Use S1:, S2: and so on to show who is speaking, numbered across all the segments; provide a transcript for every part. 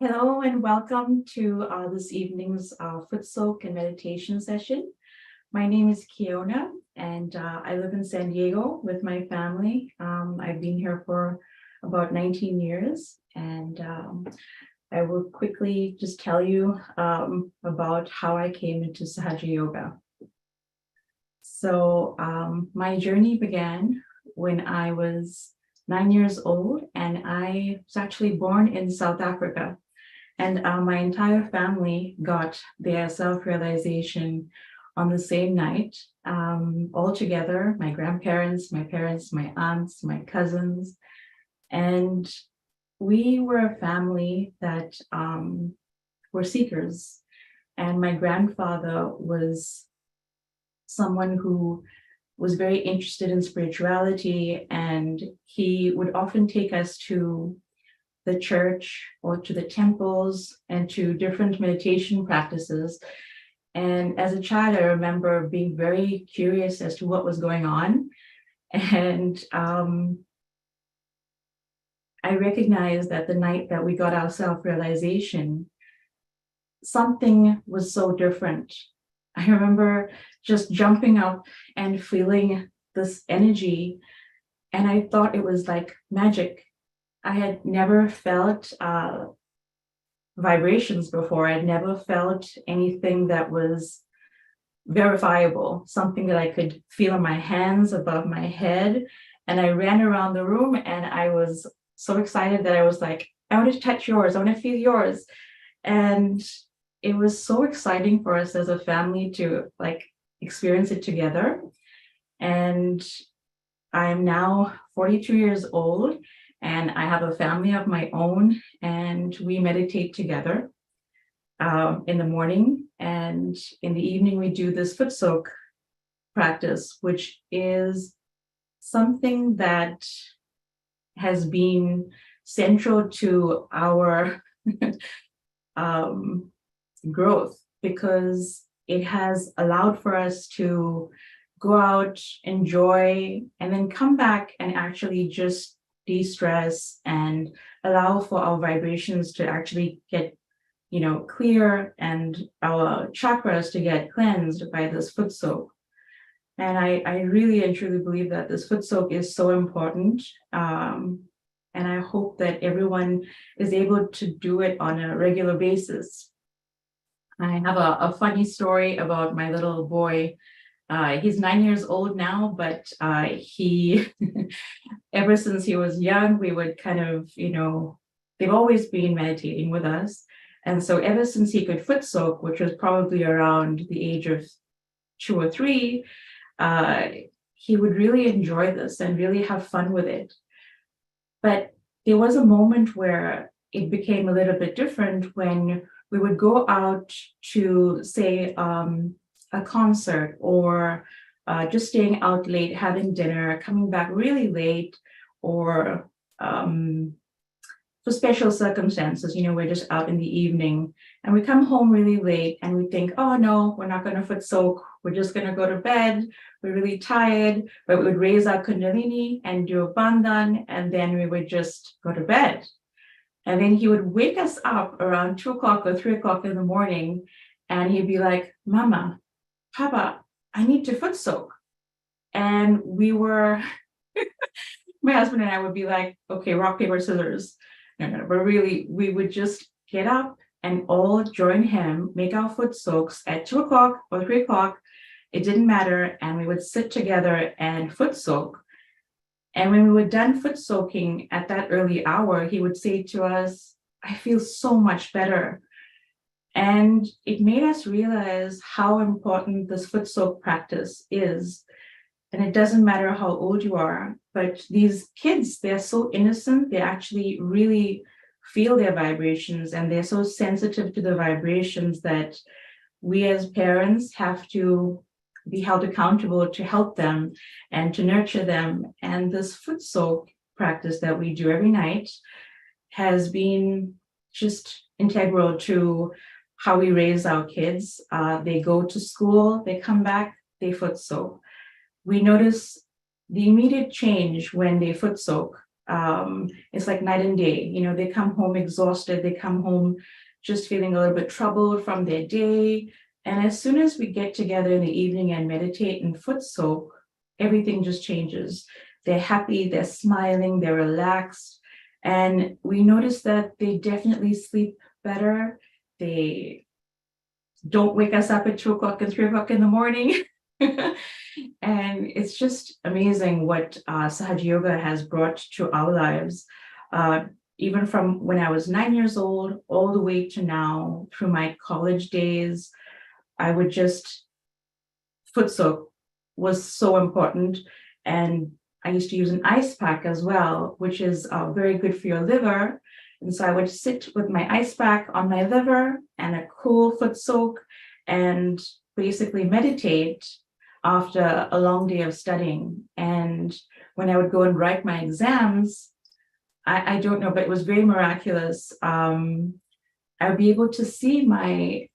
S1: Hello and welcome to this evening's Footsoak and meditation session. My name is Keona and I live in San Diego with my family. I've been here for about 19 years and I will quickly just tell you about how I came into Sahaja Yoga. So my journey began when I was 9 years old and I was actually born in South Africa. And my entire family got their self-realization on the same night, all together, my grandparents, my parents, my aunts, my cousins. And we were a family that were seekers. And my grandfather was someone who was very interested in spirituality, and he would often take us to the church or to the temples and to different meditation practices. And as a child, I remember being very curious as to what was going on. And I recognized that the night that we got our self-realization, something was so different. I remember just jumping up and feeling this energy, and I thought it was like magic. I had never felt vibrations before. I'd never felt anything that was verifiable, something that I could feel in my hands above my head. And I ran around the room and I was so excited that I was like, I want to touch yours. I want to feel yours. And it was so exciting for us as a family to like experience it together. And I'm now 42 years old. And I have a family of my own, and we meditate together in the morning. And in the evening, we do this Footsoak practice, which is something that has been central to our growth, because it has allowed for us to go out, enjoy, and then come back and actually just de-stress and allow for our vibrations to actually get, clear, and our chakras to get cleansed by this foot soak. And I really and truly believe that this foot soak is so important. And I hope that everyone is able to do it on a regular basis. I have a funny story about my little boy. He's 9 years old now, but he, ever since he was young, we would kind of, they've always been meditating with us. And so ever since he could foot soak, which was probably around the age of 2 or 3, he would really enjoy this and really have fun with it. But there was a moment where it became a little bit different when we would go out to, say, a concert, or just staying out late, having dinner, coming back really late, or for special circumstances, we're just out in the evening and we come home really late and we think, oh no, we're not going to foot soak. We're just going to go to bed. We're really tired, but we would raise our kundalini and do a bandhan, and then we would just go to bed. And then he would wake us up around 2 o'clock or 3 o'clock in the morning, and he'd be like, Mama, Papa, I need to foot soak. And we were, my husband and I would be like, okay, rock, paper, scissors. No, but really, we would just get up and all join him, make our foot soaks at 2 o'clock or 3 o'clock. It didn't matter. And we would sit together and foot soak. And when we were done foot soaking at that early hour, he would say to us, I feel so much better. And it made us realize how important this foot soak practice is. And it doesn't matter how old you are, but these kids, they're so innocent. They actually really feel their vibrations, and they're so sensitive to the vibrations that we as parents have to be held accountable to help them and to nurture them. And this foot soak practice that we do every night has been just integral to how we raise our kids. They go to school, they come back, they foot soak. We notice the immediate change when they foot soak. It's like night and day. You know, they come home exhausted, they come home just feeling a little bit troubled from their day. And as soon as we get together in the evening and meditate and foot soak, everything just changes. They're happy, they're smiling, they're relaxed. And we notice that they definitely sleep better. They don't wake us up at 2 o'clock and 3 o'clock in the morning. And it's just amazing what Sahaja Yoga has brought to our lives. Even from when I was 9 years old, all the way to now, through my college days, I would just, foot soak was so important. And I used to use an ice pack as well, which is very good for your liver. And so I would sit with my ice pack on my liver and a cool foot soak and basically meditate after a long day of studying. And when I would go and write my exams, I don't know, but it was very miraculous. I would be able to see my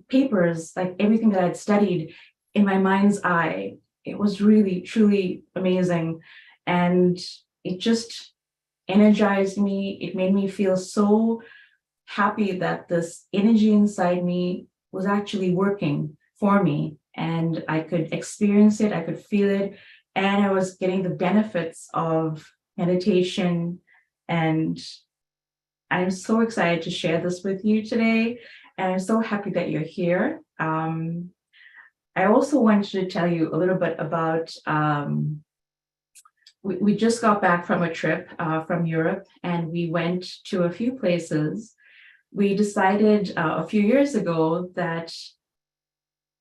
S1: papers, like everything that I'd studied, in my mind's eye. It was really, truly amazing. And it just energized me. It made me feel so happy that this energy inside me was actually working for me. And I could experience it, I could feel it, and I was getting the benefits of meditation. And I'm so excited to share this with you today. And I'm so happy that you're here. I also wanted to tell you a little bit about, we just got back from a trip from Europe, and we went to a few places. We decided a few years ago that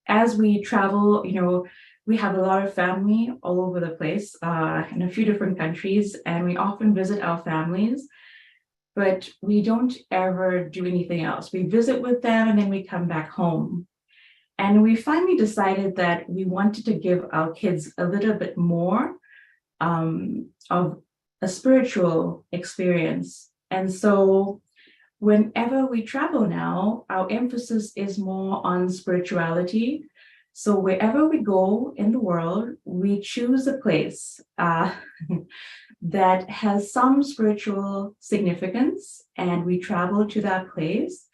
S1: as we travel, you know, we have a lot of family all over the place in a few different countries, and we often visit our families, but we don't ever do anything else. We visit with them and then we come back home. And we finally decided that we wanted to give our kids a little bit more of a spiritual experience. And so whenever we travel now, our emphasis is more on spirituality. So wherever we go in the world, we choose a place that has some spiritual significance, and we travel to that place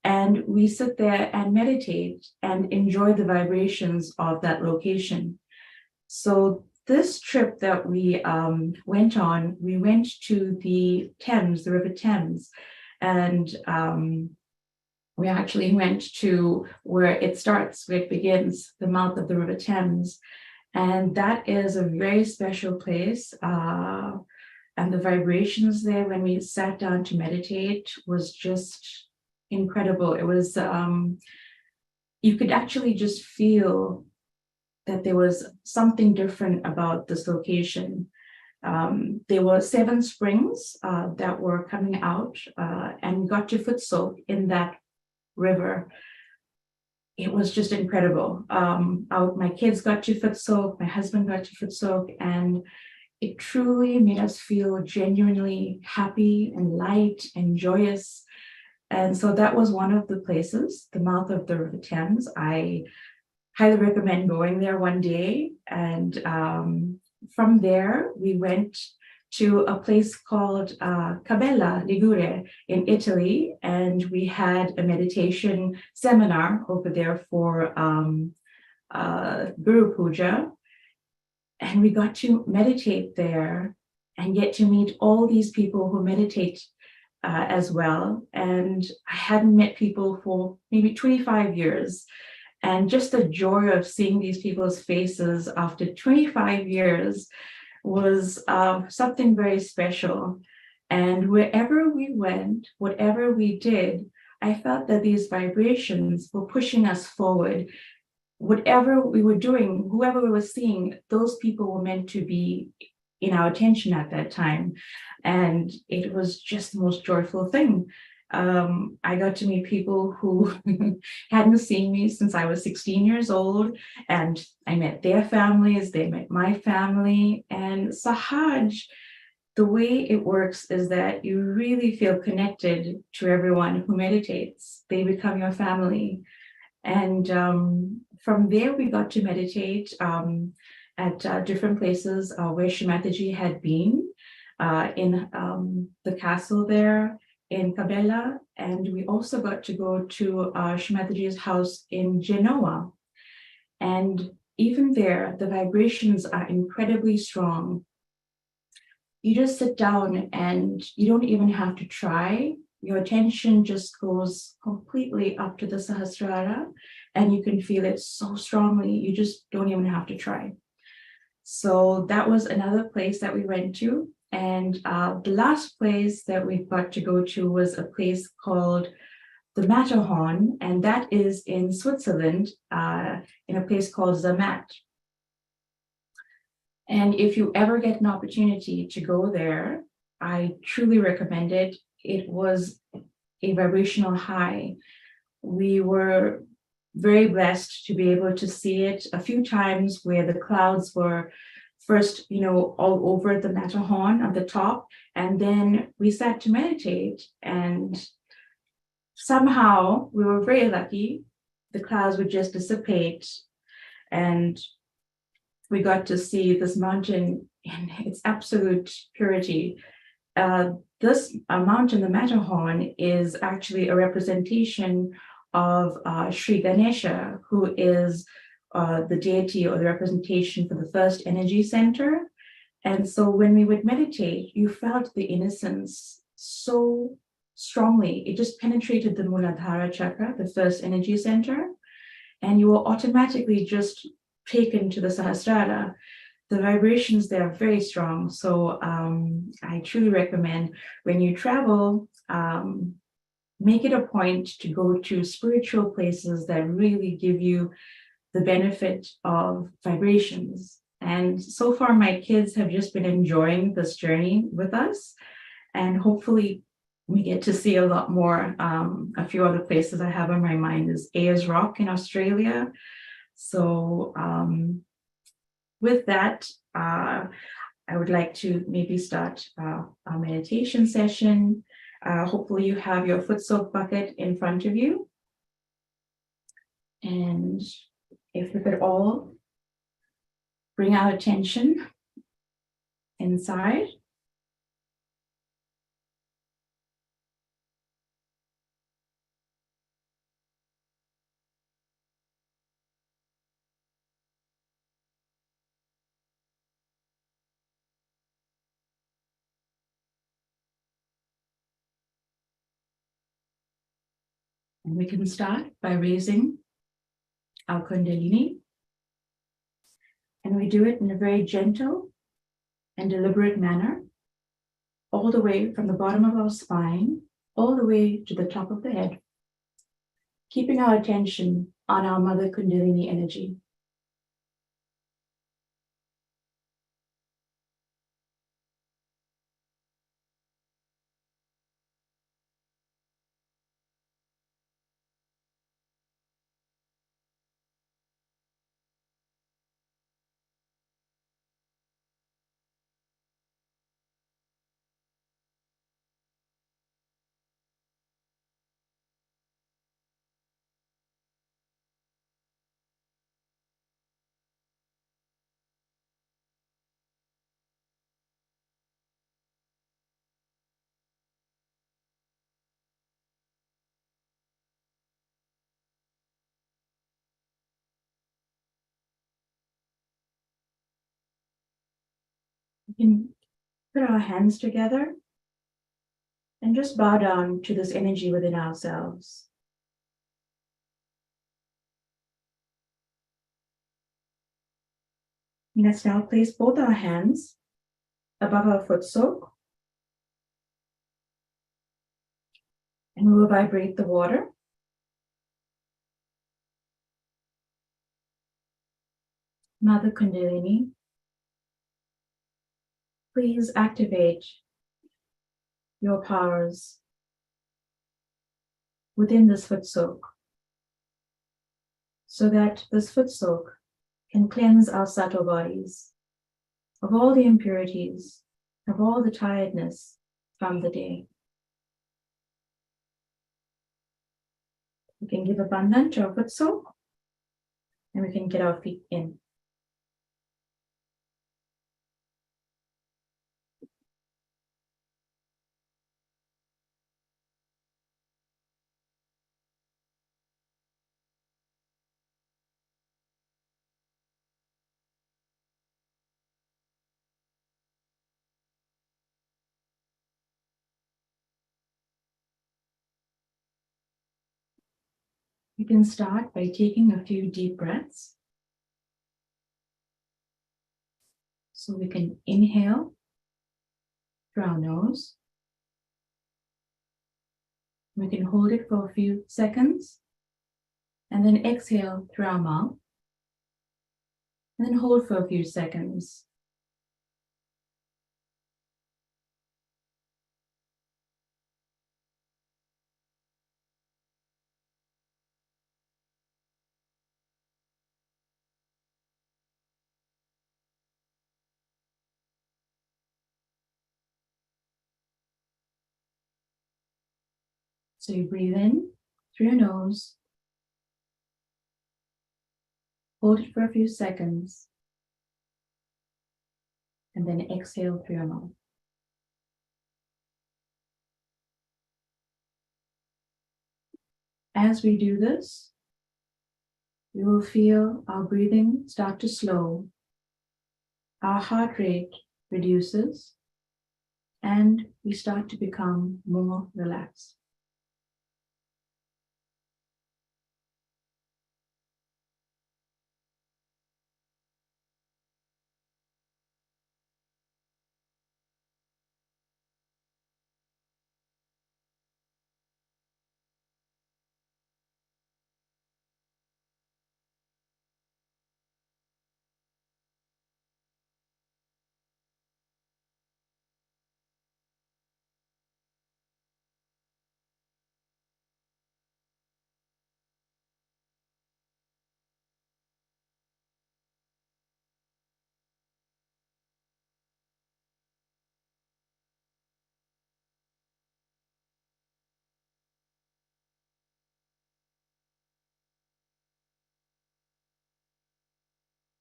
S1: and we sit there and meditate and enjoy the vibrations of that location. So this trip that we went on, we went to the Thames, the River Thames, and we actually went to where it starts, where it begins, the mouth of the River Thames. And that is a very special place. And the vibrations there when we sat down to meditate was just incredible. It was, you could actually just feel that there was something different about this location. There were 7 springs that were coming out, and we got to foot soak in that river. It was just incredible. My kids got to foot soak, my husband got to foot soak, and it truly made us feel genuinely happy and light and joyous. And so that was one of the places, the mouth of the River Thames. I highly recommend going there one day. And from there, we went to a place called Cabella Ligure in Italy, and we had a meditation seminar over there for Guru Puja. And we got to meditate there and get to meet all these people who meditate as well. And I hadn't met people for maybe 25 years. And just the joy of seeing these people's faces after 25 years was something very special. And wherever we went, whatever we did, I felt that these vibrations were pushing us forward. Whatever we were doing, whoever we were seeing, those people were meant to be in our attention at that time. And it was just the most joyful thing. I got to meet people who hadn't seen me since I was 16 years old, and I met their families, they met my family. And Sahaj, the way it works is that you really feel connected to everyone who meditates. They become your family. And from there, we got to meditate at different places where Shri Mataji had been. in the castle there in Cabela, and we also got to go to Shimataji's house in Genoa. And even there, the vibrations are incredibly strong. You just sit down and you don't even have to try. Your attention just goes completely up to the Sahasrara, and you can feel it so strongly. You just don't even have to try. So that was another place that we went to. And the last place that we got to go to was a place called the Matterhorn, and that is in Switzerland, in a place called Zermatt. And if you ever get an opportunity to go there, I truly recommend it. It was a vibrational high. We were very blessed to be able to see it a few times, where the clouds were first, all over the Matterhorn at the top, and then we sat to meditate, and somehow we were very lucky. The clouds would just dissipate, and we got to see this mountain in its absolute purity. This mountain, the Matterhorn, is actually a representation of Sri Ganesha, who is the deity or the representation for the first energy center. And so when we would meditate, you felt the innocence so strongly. It just penetrated the Muladhara chakra, the first energy center, and you were automatically just taken to the Sahasrara. The vibrations there are very strong. So I truly recommend, when you travel, make it a point to go to spiritual places that really give you the benefit of vibrations. And so far, my kids have just been enjoying this journey with us. And hopefully we get to see a lot more. A few other places I have on my mind is Ayers Rock in Australia. So with that, I would like to maybe start our meditation session. Hopefully you have your Footsoak bucket in front of you. And if we could all bring our attention inside. And we can start by raising our Kundalini. And we do it in a very gentle and deliberate manner, all the way from the bottom of our spine, all the way to the top of the head, keeping our attention on our Mother Kundalini energy. We can put our hands together and just bow down to this energy within ourselves. Let's now place both our hands above our Footsoak, and we will vibrate the water. Mother Kundalini, please activate your powers within this Footsoak, so that this Footsoak can cleanse our subtle bodies of all the impurities, of all the tiredness from the day. We can give abundance to our Footsoak, and we can get our feet in. You can start by taking a few deep breaths. So we can inhale through our nose. We can hold it for a few seconds and then exhale through our mouth and then hold for a few seconds. So you breathe in through your nose, hold it for a few seconds, and then exhale through your mouth. As we do this, we will feel our breathing start to slow, our heart rate reduces, and we start to become more relaxed.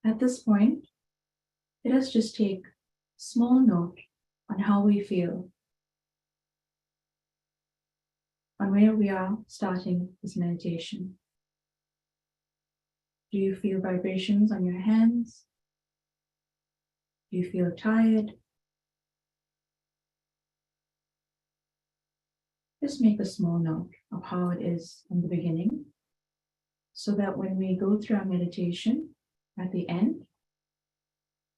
S1: At this point, let us just take small note on how we feel, on where we are starting this meditation. Do you feel vibrations on your hands? Do you feel tired? Just make a small note of how it is in the beginning, so that when we go through our meditation at the end,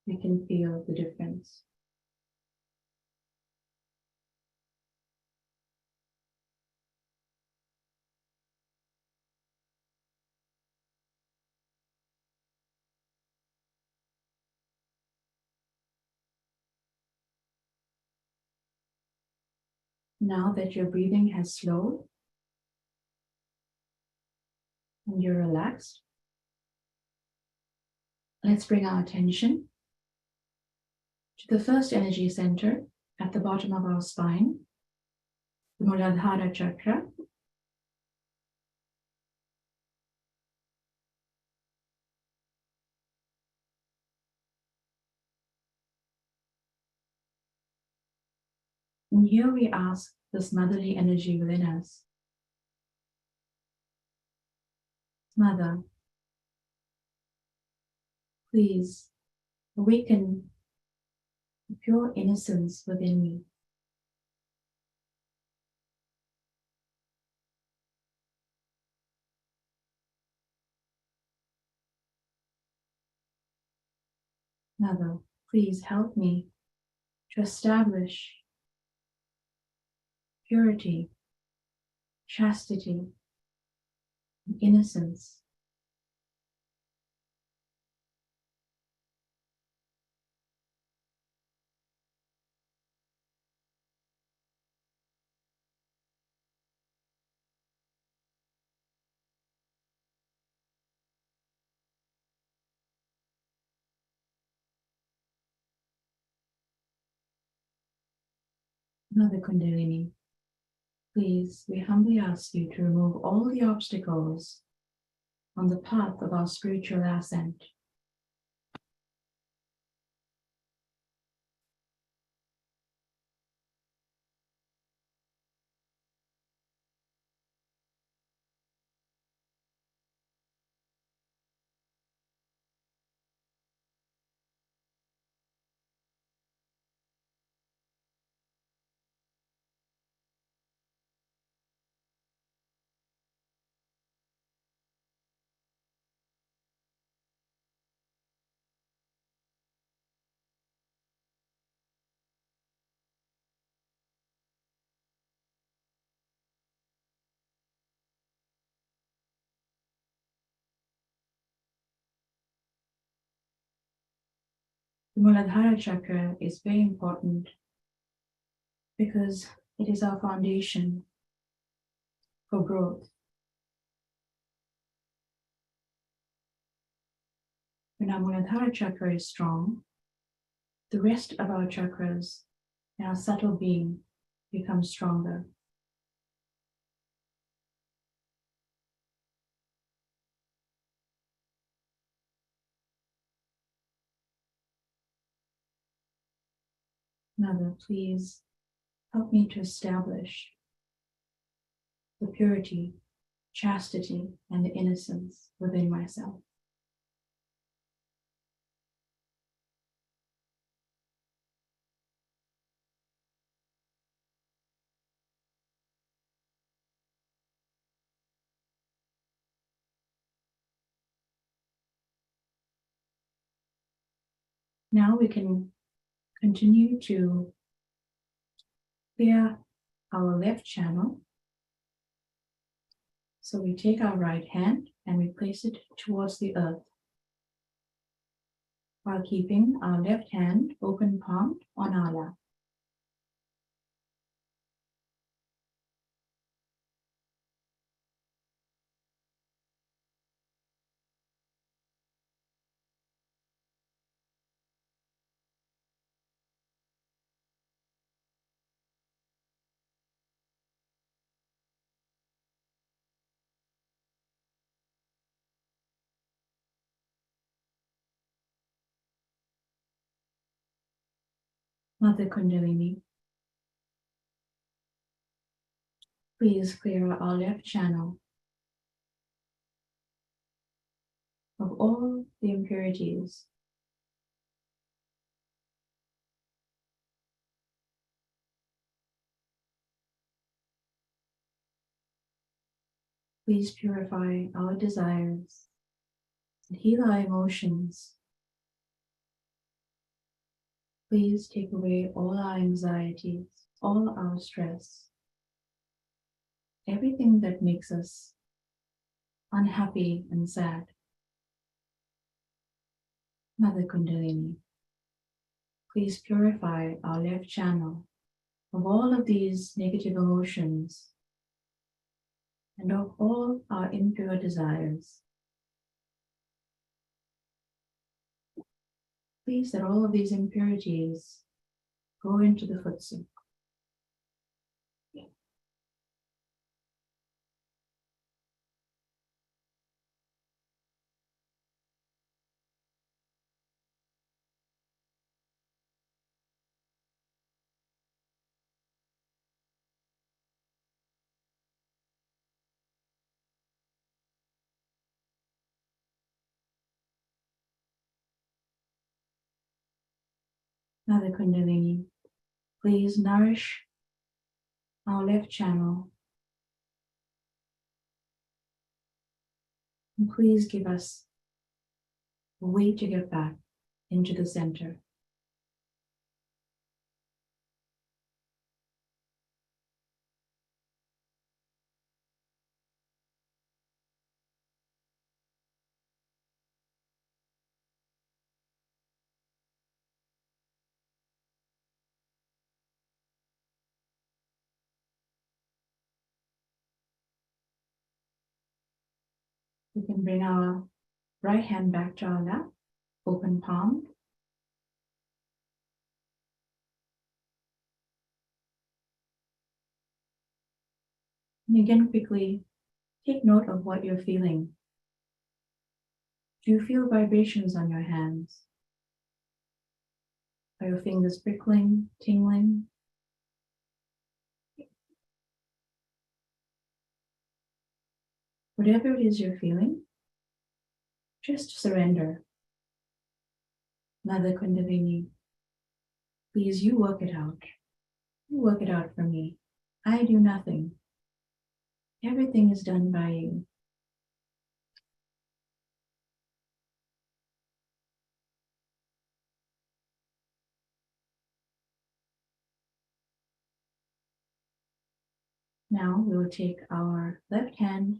S1: we can feel the difference. Now that your breathing has slowed and you're relaxed, let's bring our attention to the first energy center at the bottom of our spine, the Muladhara chakra. And here we ask this motherly energy within us, Mother, please awaken the pure innocence within me. Mother, please help me to establish purity, chastity, and innocence. Mother Kundalini, please, we humbly ask you to remove all the obstacles on the path of our spiritual ascent. The Muladhara chakra is very important because it is our foundation for growth. When our Muladhara chakra is strong, the rest of our chakras and our subtle being becomes stronger. Mother, please help me to establish the purity, chastity, and the innocence within myself. Now we can continue to clear our left channel. So we take our right hand and we place it towards the earth, while keeping our left hand open palmed on our lap. Mother Kundalini, please clear our left channel of all the impurities. Please purify our desires and heal our emotions. Please take away all our anxieties, all our stress, everything that makes us unhappy and sad. Mother Kundalini, please purify our left channel of all of these negative emotions and of all our impure desires. Please that all of these impurities go into the Footsoak. Mother Kundalini, please nourish our left channel. And please give us a way to get back into the center. We can bring our right hand back to our lap, open palm. And again, quickly take note of what you're feeling. Do you feel vibrations on your hands? Are your fingers prickling, tingling? Whatever it is you're feeling, just surrender. Mother Kundalini, please, you work it out. You work it out for me. I do nothing. Everything is done by you. Now we will take our left hand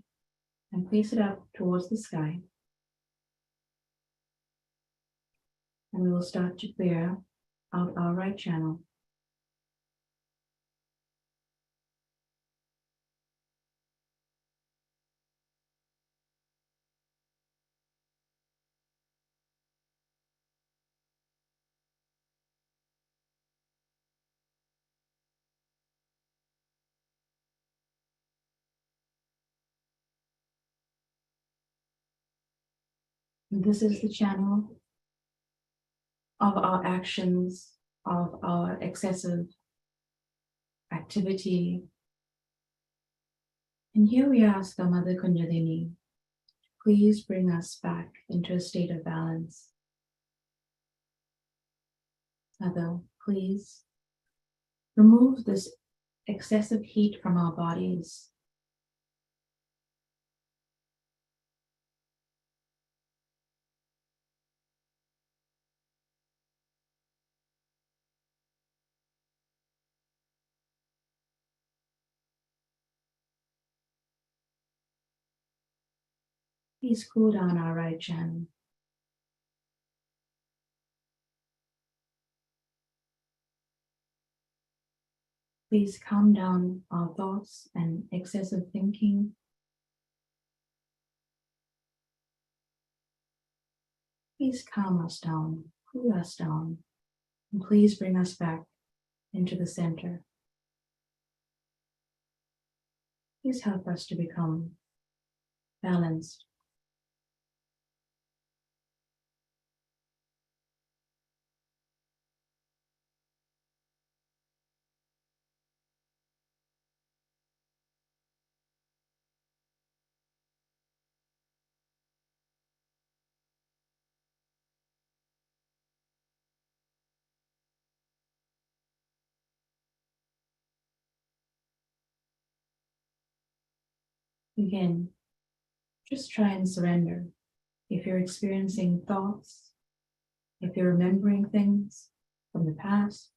S1: and place it up towards the sky. And we will start to clear out our right channel. And this is the channel of our actions, of our excessive activity. And here we ask our Mother Kundalini, please bring us back into a state of balance. Mother, please remove this excessive heat from our bodies. Please cool down our right channel. Please calm down our thoughts and excessive thinking. Please calm us down, cool us down, and please bring us back into the center. Please help us to become balanced. Again, just try and surrender. If you're experiencing thoughts, if you're remembering things from the past,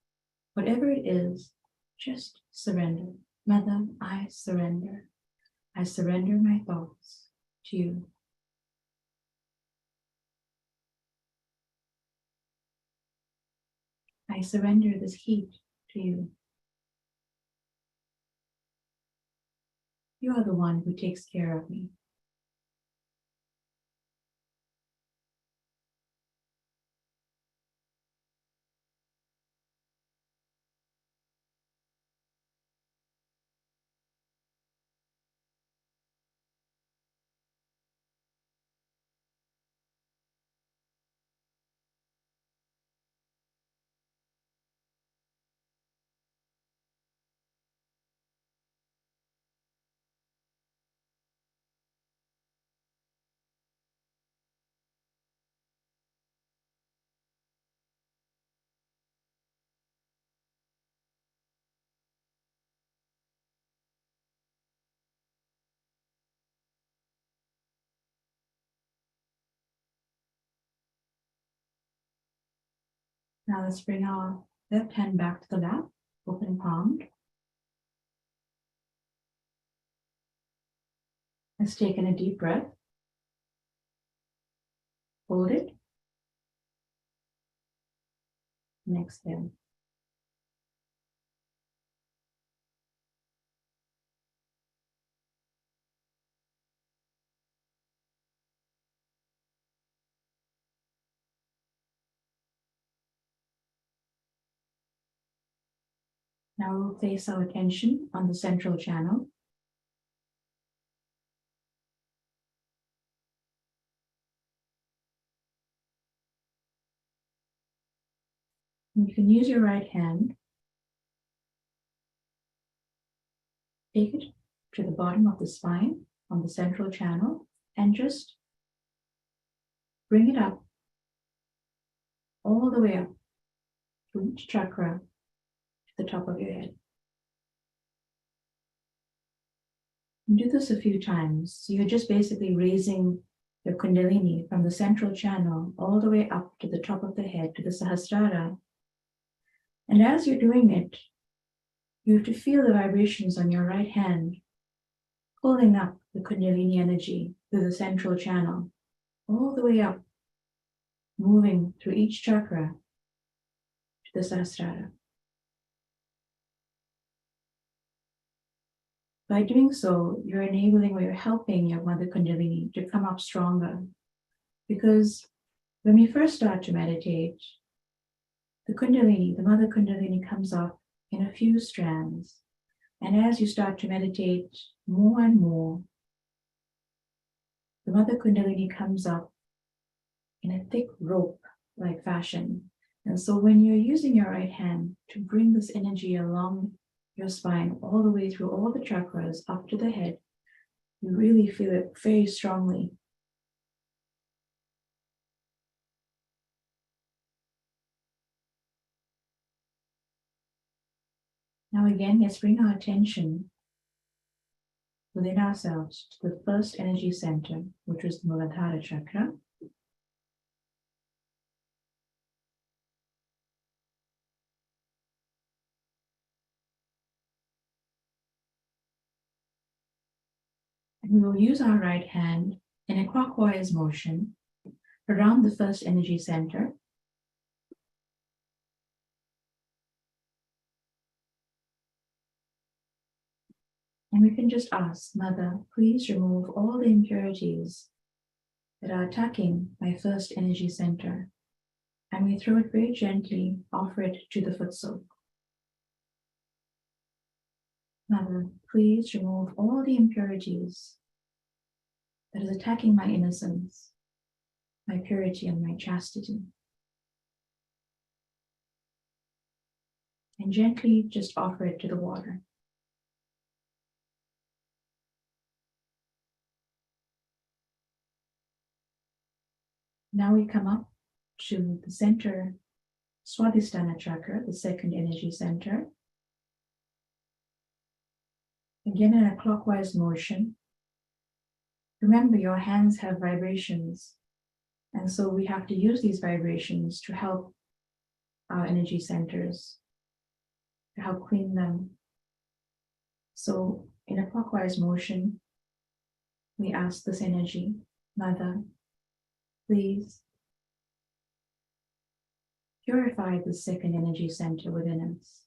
S1: whatever it is, just surrender. Mother, I surrender. I surrender my thoughts to you. I surrender this heat to you. You are the one who takes care of me. Now let's bring our left hand back to the lap, open palm. Let's take in a deep breath. Hold it. And exhale. Now we'll place our attention on the central channel. And you can use your right hand, take it to the bottom of the spine on the central channel, and just bring it up all the way up to each chakra to the top of your head. And do this a few times. So you're just basically raising your Kundalini from the central channel all the way up to the top of the head, to the Sahasrara. And as you're doing it, you have to feel the vibrations on your right hand, pulling up the Kundalini energy through the central channel, all the way up, moving through each chakra to the Sahasrara. By doing so, you're enabling or you're helping your Mother Kundalini to come up stronger. Because when we first start to meditate, the Kundalini, the Mother Kundalini comes up in a few strands. And as you start to meditate more and more, the Mother Kundalini comes up in a thick rope-like fashion. And so when you're using your right hand to bring this energy along your spine, all the way through all the chakras up to the head, you really feel it very strongly. Now again, let's bring our attention within ourselves to the first energy center, which is the Muladhara chakra. And we will use our right hand in a clockwise motion around the first energy center. And we can just ask, Mother, please remove all the impurities that are attacking my first energy center. And we throw it very gently, offer it to the Footsoak. Mother, please remove all the impurities that is attacking my innocence, my purity, and my chastity. And gently just offer it to the water. Now we come up to the center, Swadhisthana chakra, the second energy center. Again, in a clockwise motion. Remember, your hands have vibrations, and so we have to use these vibrations to help our energy centers, to help clean them. So, in a clockwise motion, we ask this energy, Mother, please purify the second energy center within us.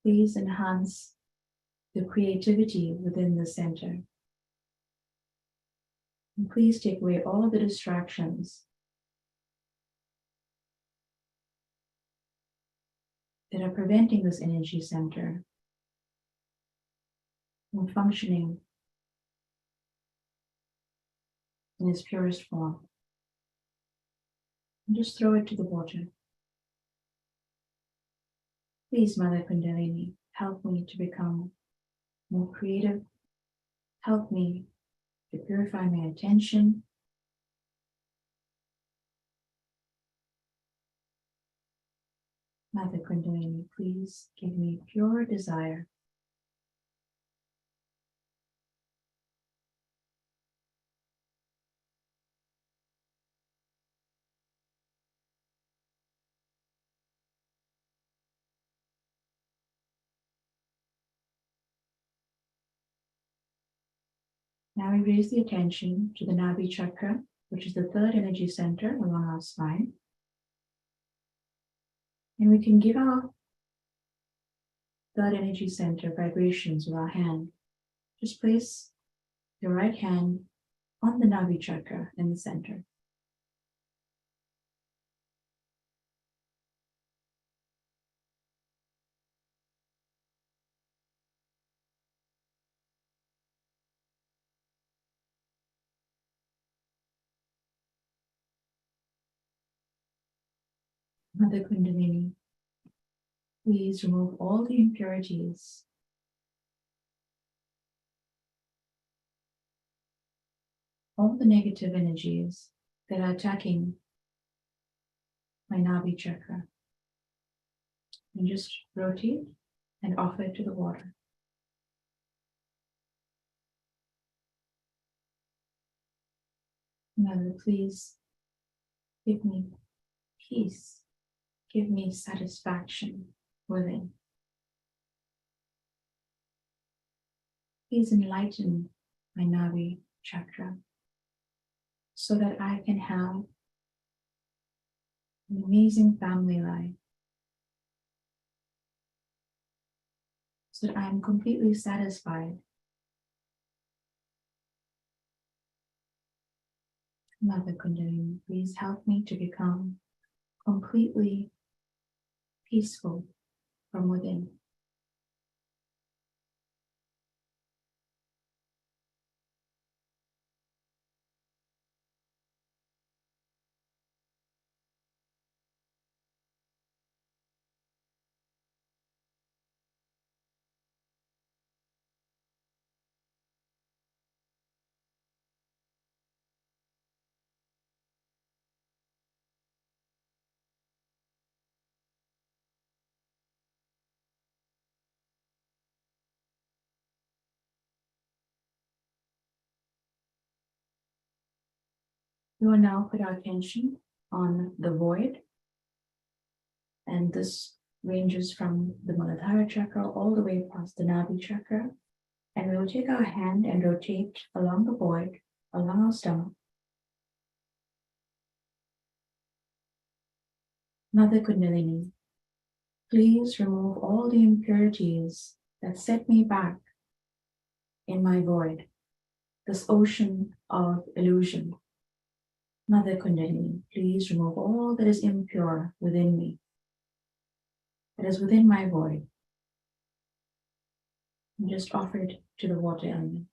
S1: Please enhance the creativity within the center. And please take away all of the distractions that are preventing this energy center from functioning in its purest form. And just throw it to the water. Please, Mother Kundalini, help me to become more creative. Help me to purify my attention. Mother Kundalini, please give me pure desire. Now we raise the attention to the Nabhi chakra, which is the third energy center along our spine. And we can give our third energy center vibrations with our hand. Just place your right hand on the Nabhi chakra in the center. Mother Kundalini, please remove all the impurities, all the negative energies that are attacking my Nabhi chakra. And just rotate and offer it to the water. Mother, please give me peace, give me satisfaction within. Please enlighten my Nabhi chakra so that I can have an amazing family life, so that I'm completely satisfied. Mother Kundalini, please help me to become completely peaceful from within. We will now put our attention on the void, and this ranges from the Muladhara chakra all the way past the Nabhi chakra. And we will take our hand and rotate along the void, along our stomach. Mother Kundalini, please remove all the impurities that set me back in my void, this ocean of illusion. Mother Kundalini, please remove all that is impure within me, that is within my void, and just offer it to the water element.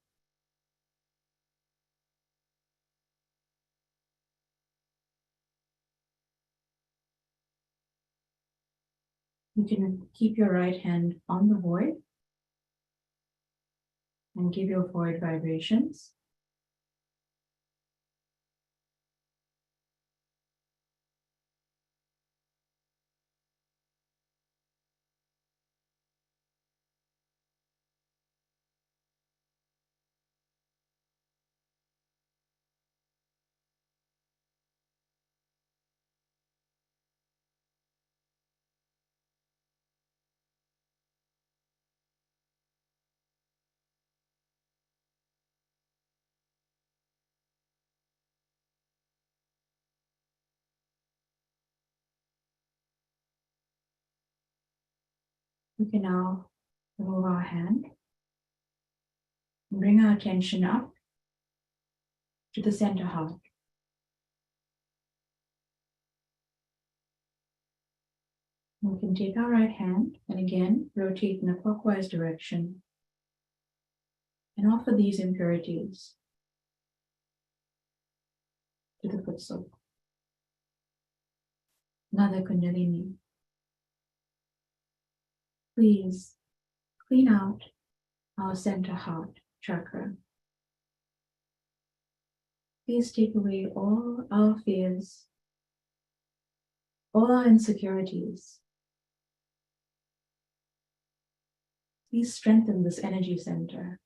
S1: You can keep your right hand on the void and give your void vibrations. We can now remove our hand and bring our attention up to the center heart. We can take our right hand and again rotate in a clockwise direction and offer these impurities to the Footsoak. Mother Kundalini, please clean out our center heart chakra. Please take away all our fears, all our insecurities. Please strengthen this energy center.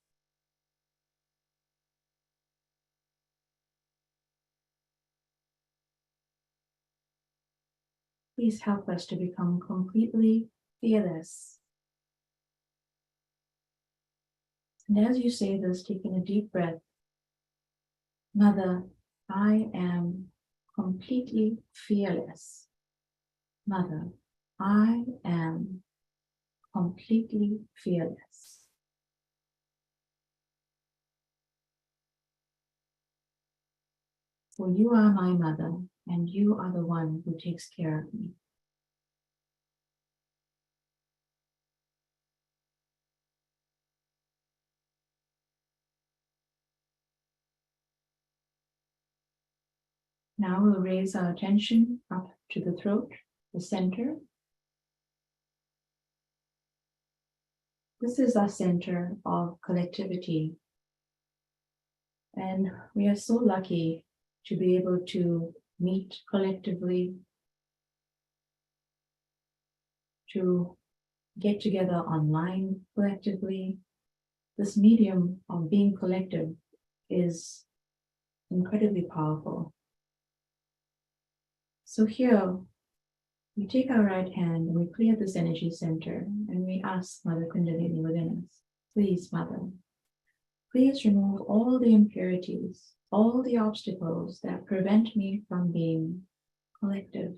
S1: Please help us to become completely fearless. And as you say this, taking a deep breath, Mother, I am completely fearless. Mother, I am completely fearless. For you are my mother, and you are the one who takes care of me. Now we'll raise our attention up to the throat, the center. This is our center of collectivity. And we are so lucky to be able to meet collectively, to get together online collectively. This medium of being collective is incredibly powerful. So here, we take our right hand and we clear this energy center and we ask Mother Kundalini within us, please, Mother, please remove all the impurities all the obstacles that prevent me from being collective.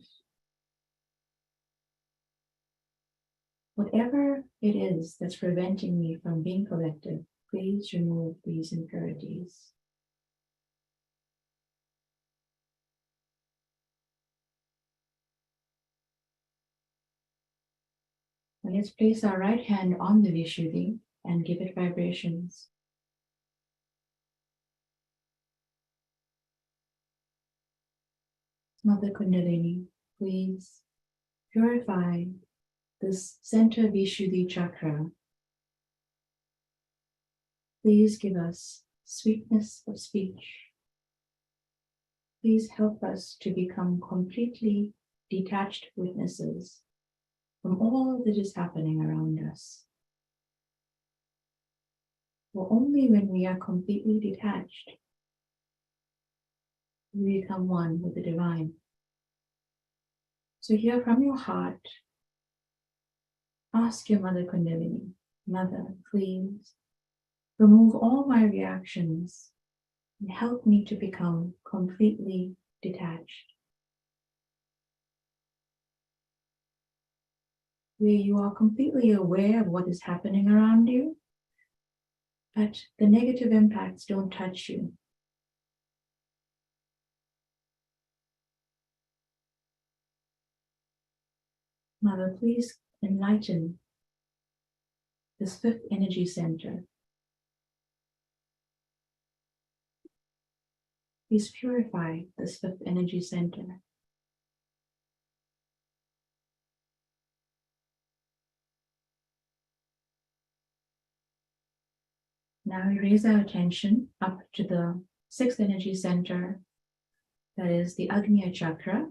S1: Whatever it is that's preventing me from being collective, please remove these impurities. And let's place our right hand on the Vishuddhi and give it vibrations. Mother Kundalini, please purify this center Vishuddhi chakra. Please give us sweetness of speech. Please help us to become completely detached witnesses from all that is happening around us. For only when we are completely detached, we become one with the divine. So here from your heart, ask your Mother Kundalini, Mother, please remove all my reactions and help me to become completely detached. Where you are completely aware of what is happening around you, but the negative impacts don't touch you. Mother, please enlighten this fifth energy center. Please purify this fifth energy center. Now we raise our attention up to the sixth energy center, that is the Agnya chakra.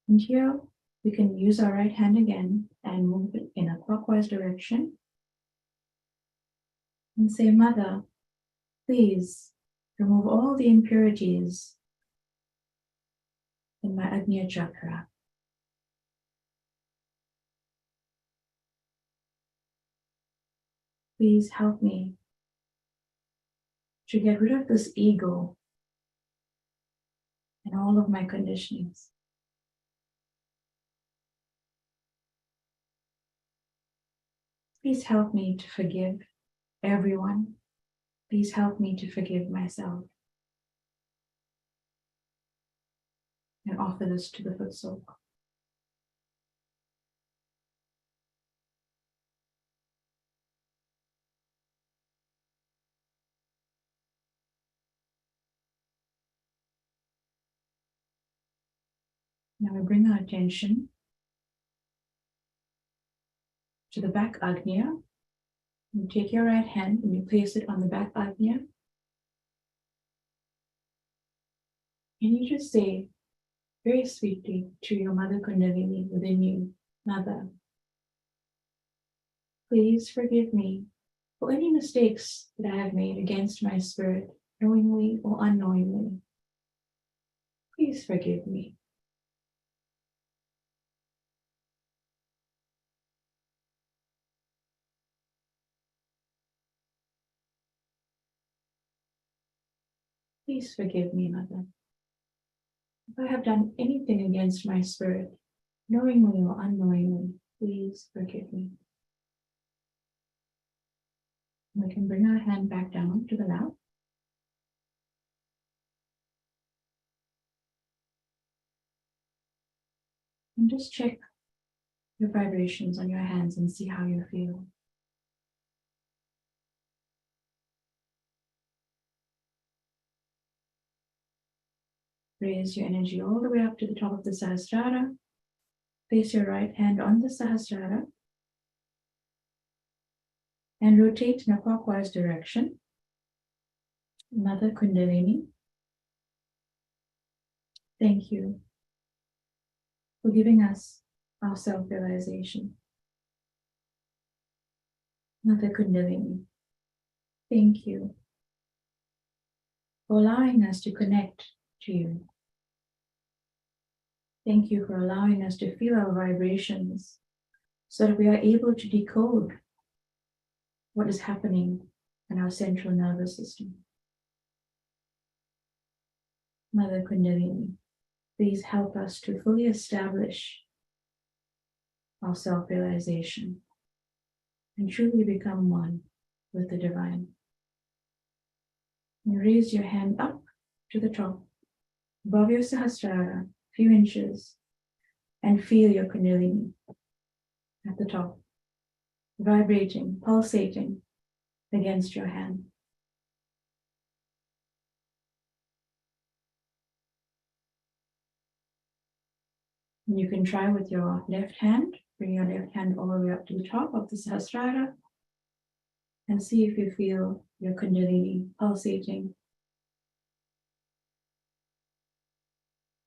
S1: And here we can use our right hand again and move it in a clockwise direction. And say, Mother, please remove all the impurities in my Agnya chakra. Please help me to get rid of this ego and all of my conditionings. Please help me to forgive everyone. Please help me to forgive myself. And offer this to the Footsoak. Now we bring our attention to the back Agnya. You take your right hand and you place it on the back Agnya. And you just say very sweetly to your Mother Kundalini within you, Mother, please forgive me for any mistakes that I have made against my spirit, knowingly or unknowingly. Please forgive me. Please forgive me, Mother. If I have done anything against my spirit, knowingly or unknowingly, please forgive me. We can bring our hand back down to the lap. And just check your vibrations on your hands and see how you feel. Raise your energy all the way up to the top of the Sahasrara. Place your right hand on the Sahasrara and rotate in a clockwise direction. Mother Kundalini, thank you for giving us our self-realization. Mother Kundalini, thank you for allowing us to connect to you. Thank you for allowing us to feel our vibrations so that we are able to decode what is happening in our central nervous system. Mother Kundalini, please help us to fully establish our self-realization and truly become one with the divine. And raise your hand up to the top, above your Sahasrara, few inches, and feel your Kundalini at the top, vibrating, pulsating against your hand. And you can try with your left hand, bring your left hand all the way up to the top of the Sahasrara, and see if you feel your Kundalini pulsating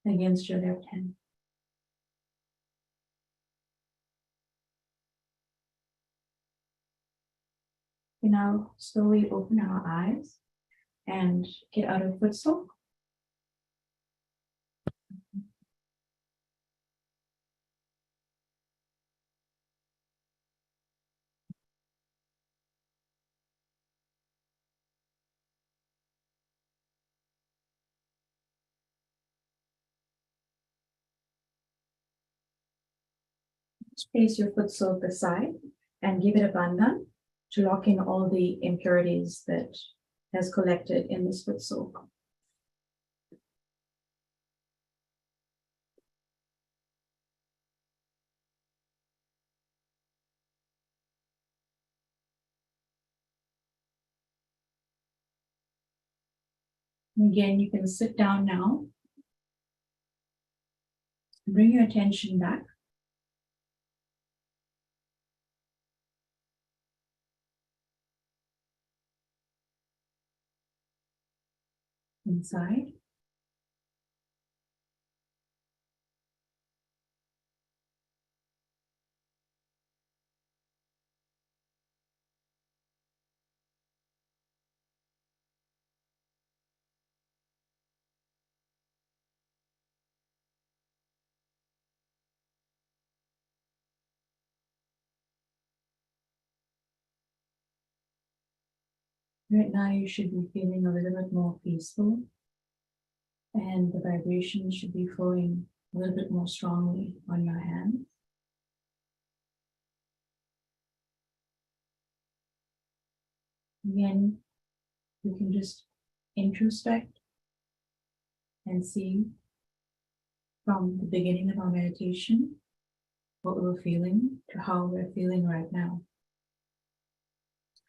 S1: against your left hand. We now slowly open our eyes and get out of Footsoak. Place your Footsoak aside and give it a bandhan to lock in all the impurities that has collected in this Footsoak. Again, you can sit down now. Bring your attention back. Inside. Right now, you should be feeling a little bit more peaceful, and the vibration should be flowing a little bit more strongly on your hands. Again, you can just introspect and see from the beginning of our meditation what we were feeling to how we're feeling right now.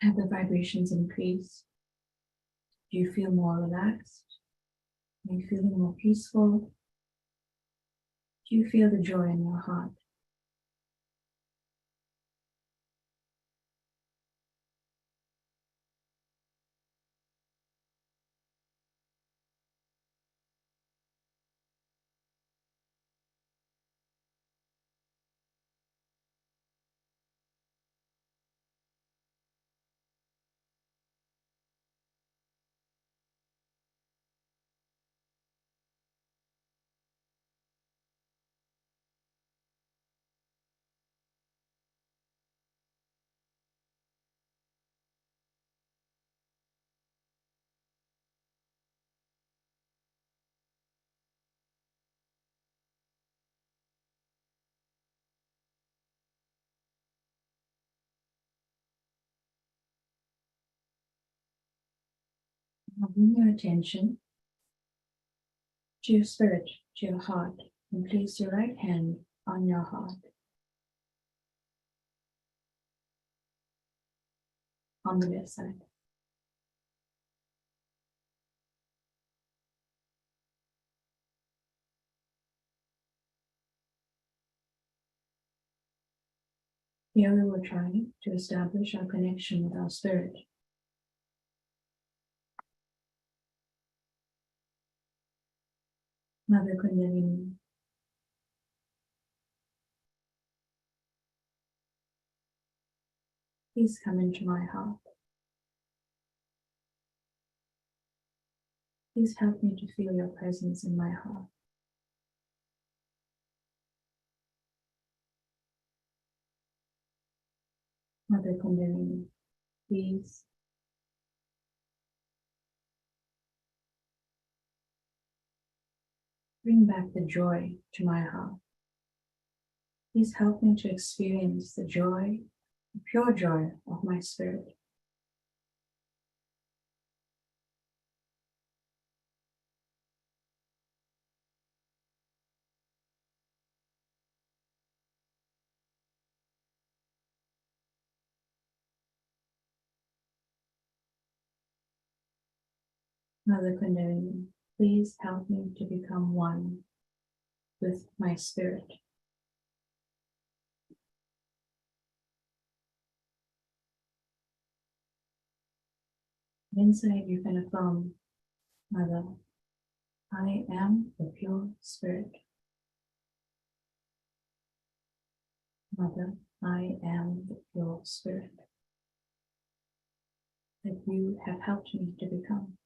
S1: Have the vibrations increased? Do you feel more relaxed? Are you feeling more peaceful? Do you feel the joy in your heart? Now bring your attention to your spirit, to your heart, and place your right hand on your heart, on the left side. Here we will try to establish our connection with our spirit. Mother Kundalini, please come into my heart. Please help me to feel your presence in my heart. Mother Kundalini, please bring back the joy to my heart. Please help me to experience the joy, the pure joy of my spirit. Mother Kundalini, please help me to become one with my spirit. Inside you can affirm, Mother, I am the pure spirit. Mother, I am the pure spirit that you have helped me to become.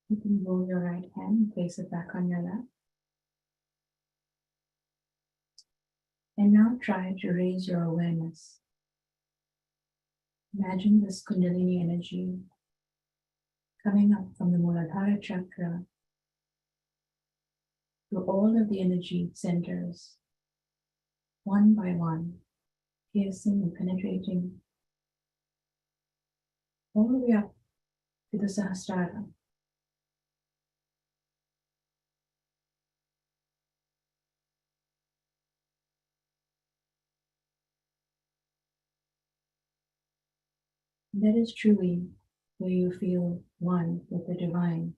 S1: You can roll your right hand and place it back on your lap. And now try to raise your awareness. Imagine this Kundalini energy coming up from the Muladhara chakra to all of the energy centers, one by one, piercing and penetrating all the way up to the Sahasrara. That is truly where you feel one with the divine.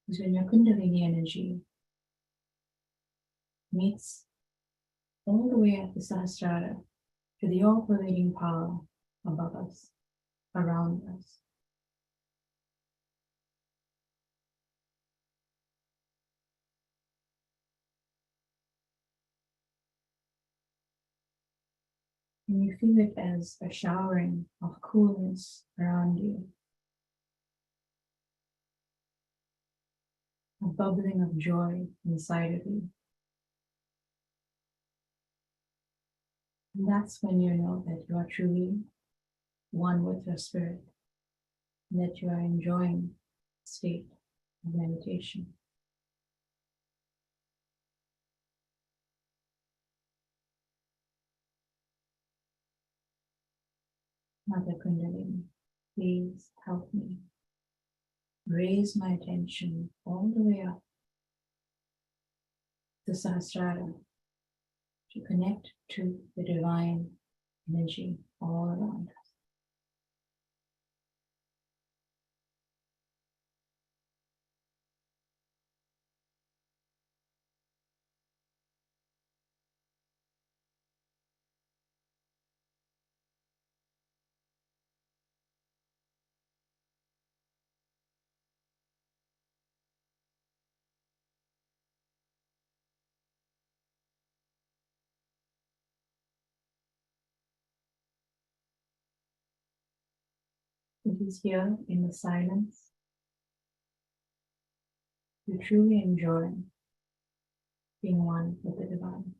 S1: Because when your Kundalini energy meets all the way at the Sahasrara to the all-pervading power above us, around us. And you feel it as a showering of coolness around you, a bubbling of joy inside of you. And that's when you know that you are truly one with your spirit, and that you are enjoying the state of meditation. Mother Kundalini, please help me raise my attention all the way up the Sahasrara to connect to the divine energy all around us. It is here in the silence you truly enjoy being one with the divine.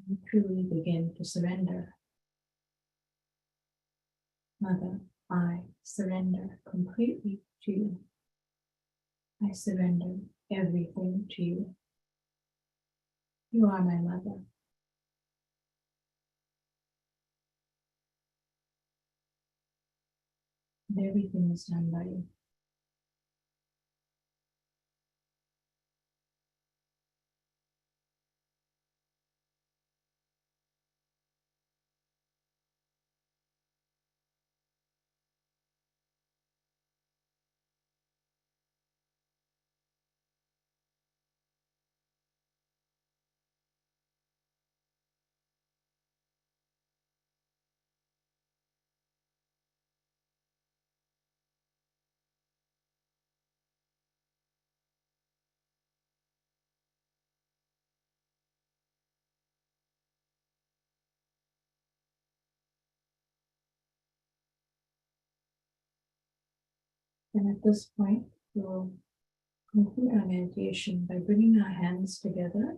S1: You truly begin to surrender. Mother, I surrender completely to you. I surrender everything to you. You are my mother. And everything is done by you. And at this point, we'll conclude our meditation by bringing our hands together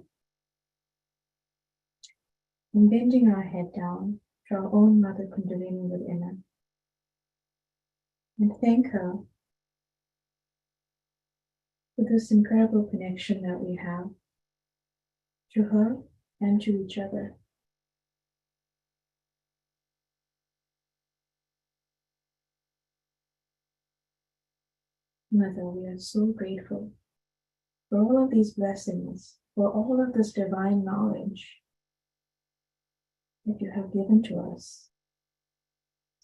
S1: and bending our head down to our own Mother Kundalini within us. And thank her for this incredible connection that we have to her and to each other. Mother, we are so grateful for all of these blessings, for all of this divine knowledge that you have given to us.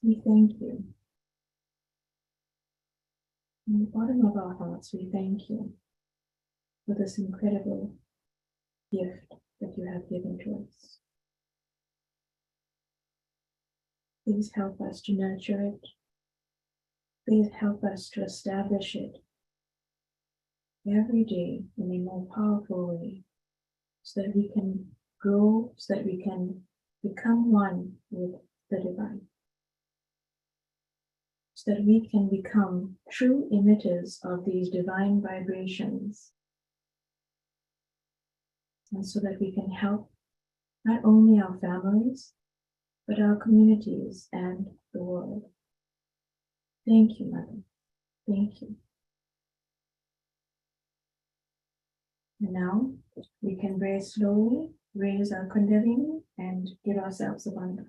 S1: We thank you. From the bottom of our hearts, we thank you for this incredible gift that you have given to us. Please help us to nurture it. Please help us to establish it every day in a more powerful way, so that we can grow, so that we can become one with the divine, so that we can become true emitters of these divine vibrations, and so that we can help not only our families, but our communities and the world. Thank you, Mother. Thank you. And now we can very slowly raise our Kundalini and give ourselves a bandha.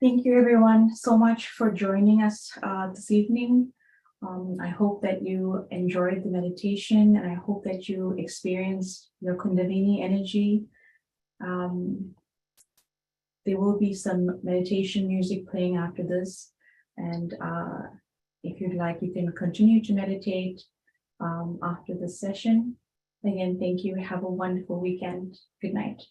S1: Thank you, everyone, so much for joining us this evening. I hope that you enjoyed the meditation, and I hope that you experienced your Kundalini energy. There will be some meditation music playing after this, and if you'd like, you can continue to meditate after this session. Again, thank you. Have a wonderful weekend. Good night.